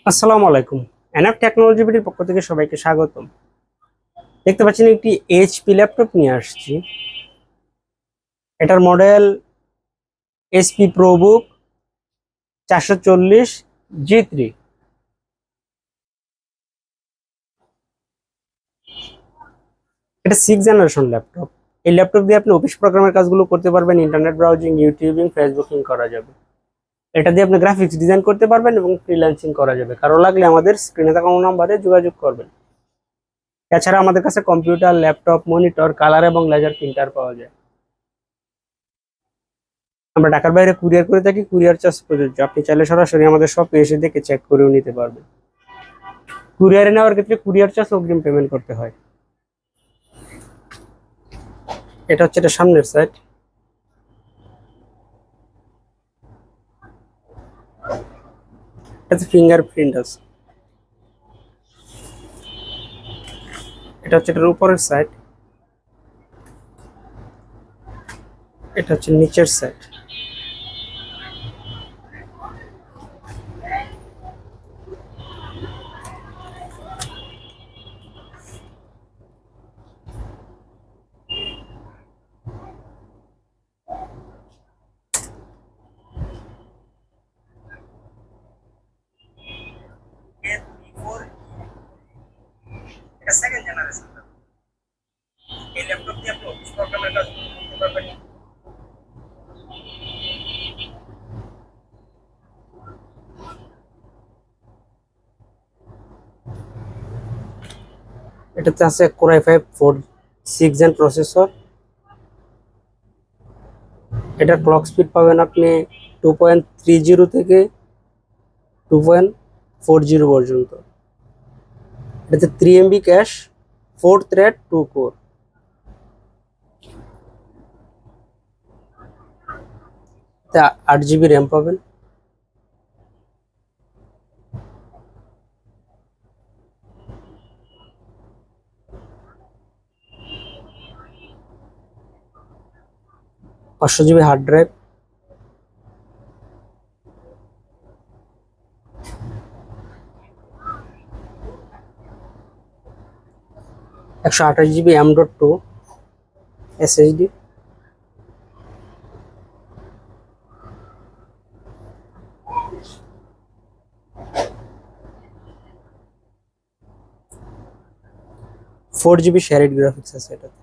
আসসালামু আলাইকুম। NF technology বিডির পক্ষ থেকে সবাইকে স্বাগতম। দেখতে পাচ্ছেন একটি এইচপি ল্যাপটপ নিয়ে আসছি। এটার মডেল এইচপি প্রোবুক 440 G3। এটা 6th জেনারেশন ল্যাপটপ। এই ল্যাপটপ দিয়ে আপনি অফিস প্রোগ্রামের কাজগুলো করতে পারবেন, ইন্টারনেট ব্রাউজিং, ইউটিউবিং, ফেসবুকিং করা যাবে। এটা দিয়ে আপনি গ্রাফিক্স ডিজাইন করতে পারবেন এবং ফ্রিল্যান্সিং করা যাবে। কারো লাগলে আমাদের স্ক্রিনে থাকা নাম্বারে যোগাযোগ করবেন। এছাড়া আমাদের কাছে কম্পিউটার, ল্যাপটপ, মনিটর, কালার এবং লেজার প্রিন্টার পাওয়া যায়। আমরা ঢাকার বাইরে কুরিয়ার করে থাকি, কুরিয়ার চার্জ প্রযোজ্য। আপনি চাইলে সরাসরি আমাদের শপে এসে দেখে চেক করেও নিতে পারবেন। কুরিয়ারে নেওয়ার ক্ষেত্রে কুরিয়ার চার্জ অগ্রিম পেমেন্ট করতে হয়। এটা হচ্ছে এটা সামনের সাইড। এটাতে ফিঙ্গারপ্রিন্ট আছে। এটা হচ্ছে এটার উপরের সাইড। এটা হচ্ছে নিচের সাইড। এটা 2nd জেনারেশন। এই ল্যাপটপ দিয়ে আপনি অফিস প্রোগ্রামের কাজ করতে পারবেন। এটাতে আছে Core i5 6 Gen প্রসেসর। এটার ক্লক স্পিড পাবেন আপনি 2.30 থেকে 2.40 পর্যন্ত। এটাতে 3 MB cash, 4 thread, 2 core. 8 GB RAM পাবেন। 500 GB hard drive. 128 GB M.2 SSD। 4 GB শেয়ারেড graphics আছে এটাতে।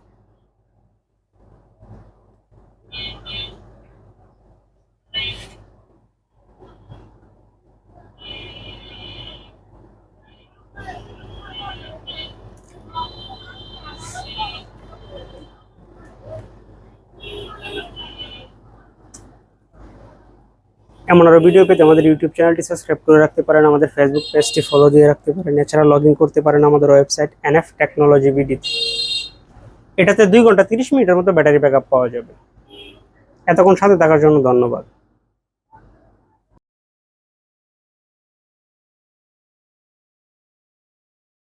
এমন আরো ভিডিও পেতে আমাদের ইউটিউব চ্যানেলটি সাবস্ক্রাইব করে রাখতে পারেন, আমাদের ফেসবুক পেজটি ফলো দিয়ে রাখতে পারেন। এছাড়া লগ ইন করতে পারেন আমাদের ওয়েবসাইট এনএফ টেকনোলজি বিডি। এটাতে 2 ঘন্টা 30 মিনিটের মতো ব্যাটারি ব্যাকআপ পাওয়া যাবে। এতক্ষণ সাথে থাকার জন্য ধন্যবাদ।